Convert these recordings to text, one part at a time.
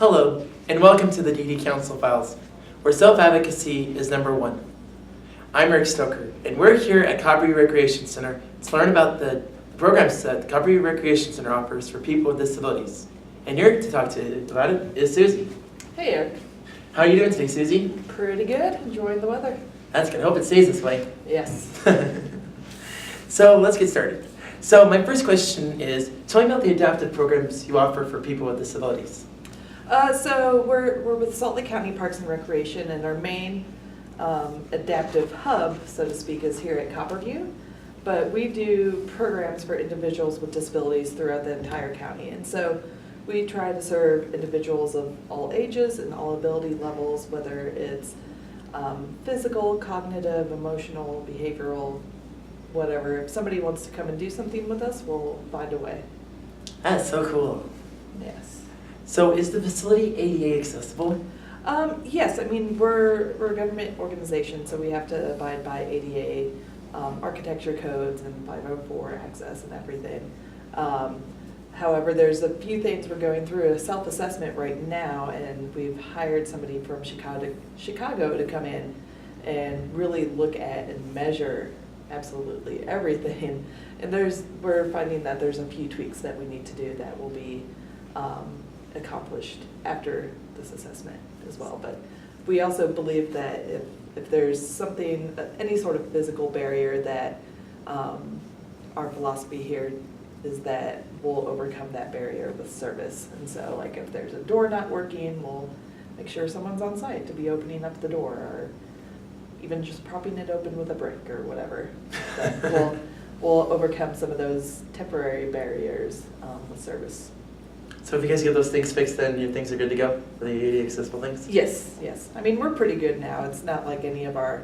Hello, and welcome to the DD Council Files, where self-advocacy is number one. I'm Eric Stoker, and we're here at Copperview Recreation Center to learn about the programs that the Copperview Recreation Center offers for people with disabilities. And here to talk about it is Susie. Hey Eric. How are you doing today, Susie? Pretty good. Enjoying the weather. That's good. I hope it stays this way. Yes. So let's get started. So my first question is, tell me about the adaptive programs you offer for people with disabilities. So we're with Salt Lake County Parks and Recreation, and our main adaptive hub, so to speak, is here at Copperview. But we do programs for individuals with disabilities throughout the entire county. And so we try to serve individuals of all ages and all ability levels, whether it's physical, cognitive, emotional, behavioral, whatever. If somebody wants to come and do something with us, we'll find a way. That's so cool. Yes. So is the facility ADA accessible? Yes, I mean, we're a government organization, so we have to abide by ADA architecture codes and 504 access and everything. However, there's a few things we're going through a self-assessment right now, and we've hired somebody from Chicago to come in and really look at and measure absolutely everything. And we're finding that there's a few tweaks that we need to do that will be accomplished after this assessment as well. But we also believe that if there's something, any sort of physical barrier, that our philosophy here is that we'll overcome that barrier with service. And so, like, if there's a door not working, we'll make sure someone's on site to be opening up the door, or even just propping it open with a brick or whatever. But we'll overcome some of those temporary barriers with service. So if you guys get those things fixed, then your things are good to go for the ADA accessible things? Yes, yes. I mean, we're pretty good now. It's not like any of our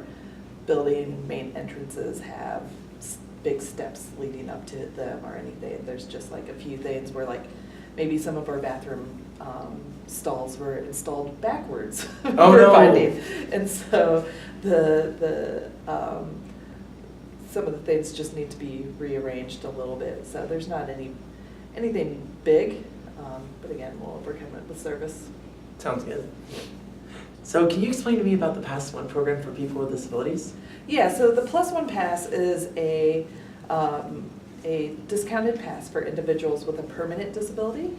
building main entrances have big steps leading up to them or anything. There's just like a few things where, like, maybe some of our bathroom stalls were installed backwards. Oh, no. Finding. And so some of the things just need to be rearranged a little bit. So there's not anything big. But again, we'll overcome it with service. Sounds good. So can you explain to me about the Pass One program for people with disabilities? Yeah, so the Plus One Pass is a discounted pass for individuals with a permanent disability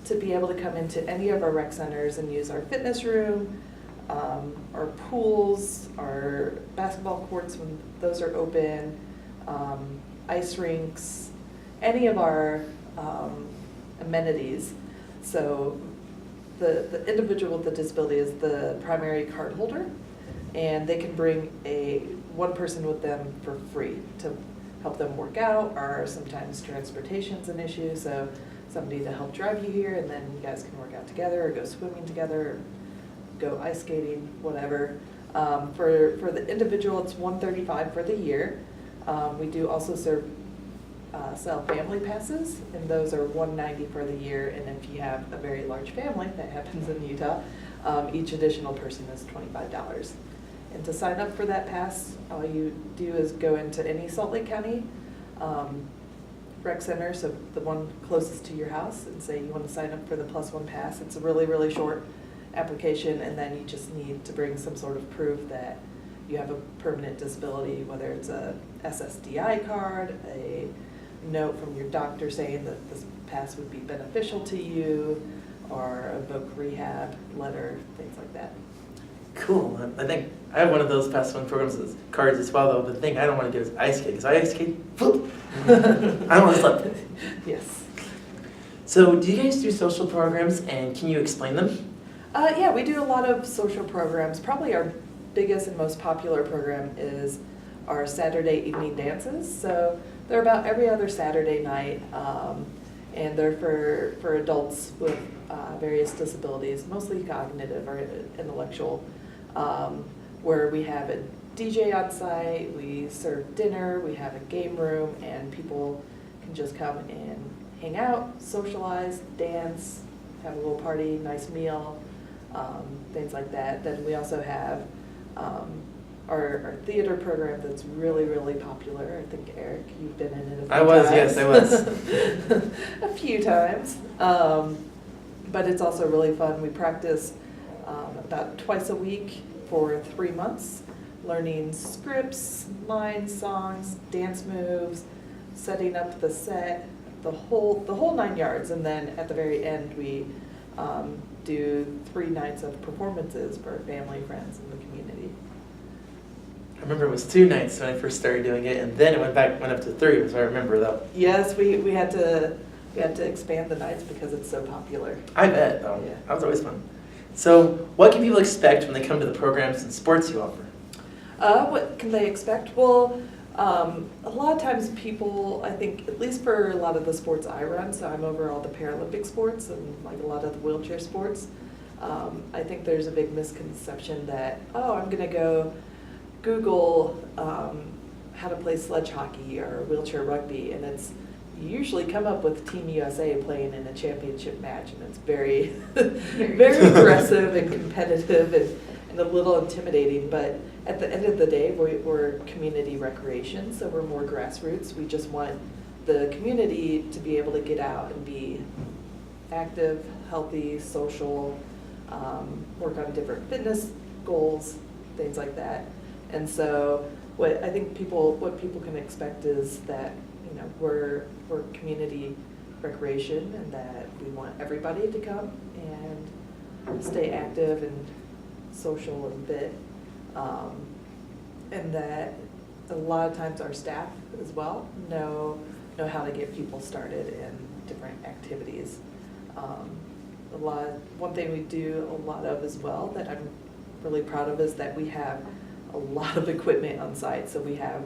to be able to come into any of our rec centers and use our fitness room, our pools, our basketball courts when those are open, ice rinks, any of our amenities. So the individual with the disability is the primary card holder, and they can bring one person with them for free to help them work out, or sometimes transportation's an issue, so somebody to help drive you here, and then you guys can work out together or go swimming together or go ice skating, whatever. For the individual, it's $135 for the year. We do also sell family passes, and those are $190 for the year. And if you have a very large family, that happens in Utah, each additional person is $25. And to sign up for that pass, all you do is go into any Salt Lake County rec center, so the one closest to your house, and say you want to sign up for the Plus One Pass. It's a really, really short application, and then you just need to bring some sort of proof that you have a permanent disability, whether it's a SSDI card, a note from your doctor saying that this pass would be beneficial to you, or a voc rehab letter, things like that. Cool. I think I have one of those Pass One programs cards as well, though. The thing I don't want to do is ice skate, because I ice skate, whoop, I don't want to slip. Yes. So do you guys do social programs, and can you explain them? Yeah, we do a lot of social programs. Probably our biggest and most popular program is our Saturday evening dances. So they're about every other Saturday night, and they're for adults with various disabilities, mostly cognitive or intellectual, where we have a DJ on site, we serve dinner, we have a game room, and people can just come and hang out, socialize, dance, have a little party, nice meal, things like that. Then we also have our theater program that's really, really popular. I think, Eric, you've been in it a few times. Yes, I was. A few times. but it's also really fun. We practice about twice a week for 3 months, learning scripts, lines, songs, dance moves, setting up the set, the whole 9 yards. And then at the very end, we do 3 nights of performances for family, friends, and the community. I remember it was 2 nights when I first started doing it, and then it went up to 3, so I remember though. Yes, we had to expand the nights because it's so popular. I bet, though. Yeah. That was always fun. So, what can people expect when they come to the programs and sports you offer? What can they expect? Well, a lot of times people, I think, at least for a lot of the sports I run, so I'm over all the Paralympic sports and like a lot of the wheelchair sports, I think there's a big misconception that, oh, I'm going to go Google how to play sledge hockey or wheelchair rugby, and you usually come up with Team USA playing in a championship match, and it's very, very aggressive and competitive and a little intimidating. But at the end of the day, we're community recreation, so we're more grassroots. We just want the community to be able to get out and be active, healthy, social, work on different fitness goals, things like that. And so what I think people can expect is that, you know, we're community recreation, and that we want everybody to come and stay active and social and fit, and that a lot of times our staff as well know how to get people started in different activities. One thing we do a lot of as well that I'm really proud of is that we have a lot of equipment on site. So we have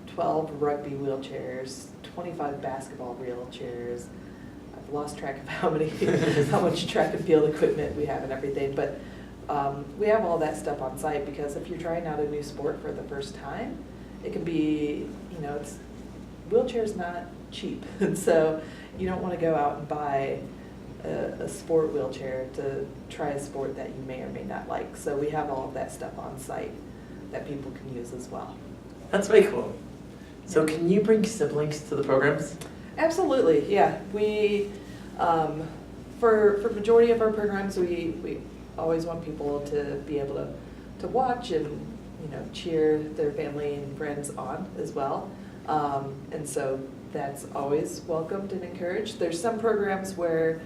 12 rugby wheelchairs, 25 basketball wheelchairs. I've lost track of how much track and field equipment we have and everything, but we have all that stuff on site because if you're trying out a new sport for the first time, it can be, wheelchair's not cheap, and so you don't want to go out and buy a sport wheelchair to try a sport that you may or may not like. So we have all of that stuff on site that people can use as well. That's very cool. So can you bring siblings to the programs? Absolutely, yeah. We, for majority of our programs, we always want people to be able to watch and cheer their family and friends on as well. And so that's always welcomed and encouraged. There's some programs where,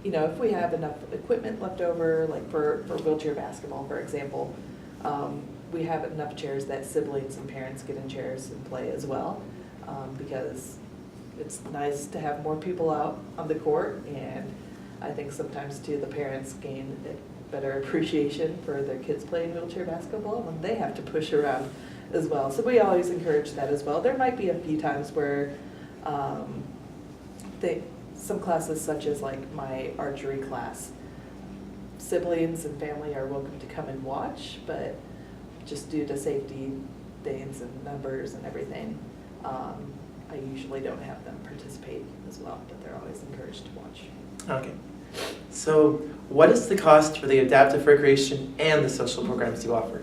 if we have enough equipment left over, like for wheelchair basketball, for example, we have enough chairs that siblings and parents get in chairs and play as well, because it's nice to have more people out on the court, and I think sometimes too the parents gain a better appreciation for their kids playing wheelchair basketball when they have to push around as well. So we always encourage that as well. There might be a few times where some classes, such as like my archery class, siblings and family are welcome to come and watch, but just due to safety things and numbers and everything, I usually don't have them participate as well, but they're always encouraged to watch. Okay. So what is the cost for the adaptive recreation and the social programs you offer?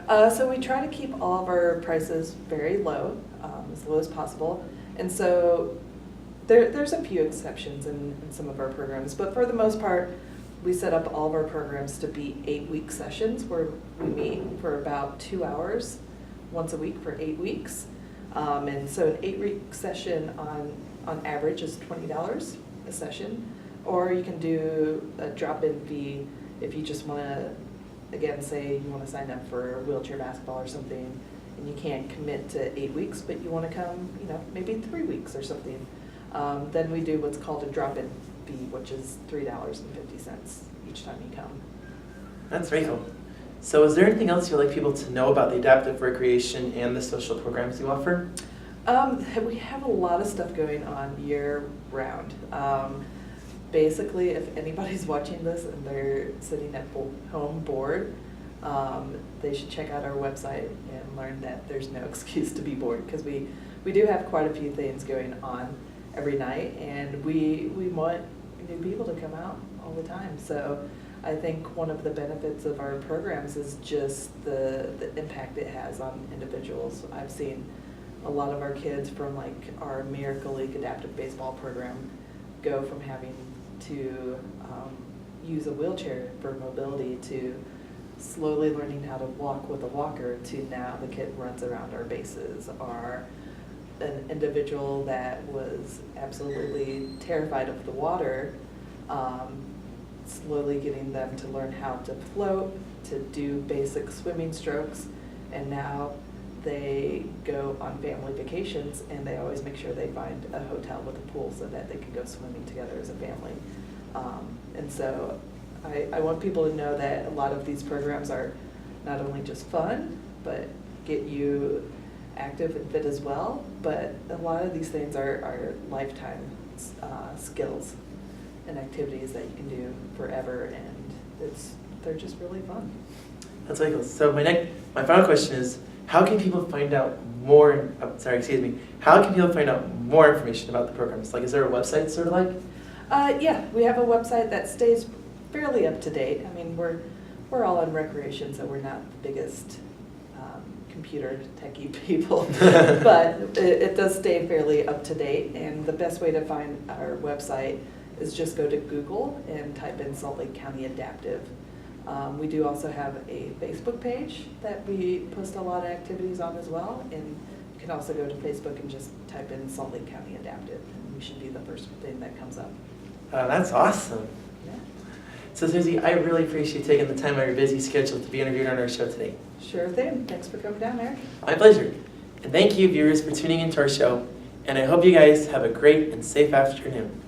So we try to keep all of our prices very low as possible. And so there's a few exceptions in some of our programs, but for the most part, we set up all of our programs to be 8-week sessions where we meet for about 2 hours once a week for 8 weeks. And so an 8-week session on average is $20 a session, or you can do a drop-in fee if you just want to, again, say you want to sign up for wheelchair basketball or something, and you can't commit to 8 weeks, but you want to come, maybe 3 weeks or something. Then we do what's called a drop-in fee, which is $3.50 each time you come. That's very cool. So is there anything else you'd like people to know about the adaptive recreation and the social programs you offer? We have a lot of stuff going on year-round. Basically, if anybody's watching this and they're sitting at home bored, they should check out our website and learn that there's no excuse to be bored, because we do have quite a few things going on every night, and we want new people to come out all the time. So I think one of the benefits of our programs is just the impact it has on individuals. I've seen a lot of our kids from like our Miracle League adaptive baseball program go from having to use a wheelchair for mobility to slowly learning how to walk with a walker to now the kid runs around our bases, or an individual that was absolutely terrified of the water, slowly getting them to learn how to float, to do basic swimming strokes, and now they go on family vacations and they always make sure they find a hotel with a pool so that they can go swimming together as a family. And so I want people to know that a lot of these programs are not only just fun, but get you active and fit as well, but a lot of these things are lifetime skills and activities that you can do forever, and they're just really fun. That's really cool. So my final question is, how can people find out more, how can people find out more information about the programs? Like, is there a website sort of like? Yeah, we have a website that stays fairly up to date. I mean, we're all in recreation, so we're not the biggest computer techie people, but it does stay fairly up to date. And the best way to find our website is just go to Google and type in Salt Lake County Adaptive. We do also have a Facebook page that we post a lot of activities on as well, and you can also go to Facebook and just type in Salt Lake County Adaptive, and we should be the first thing that comes up. That's awesome. Yeah. So Susie, I really appreciate you taking the time out of your busy schedule to be interviewed on our show today. Sure thing. Thanks for coming down, Eric. My pleasure. And thank you, viewers, for tuning into our show. And I hope you guys have a great and safe afternoon.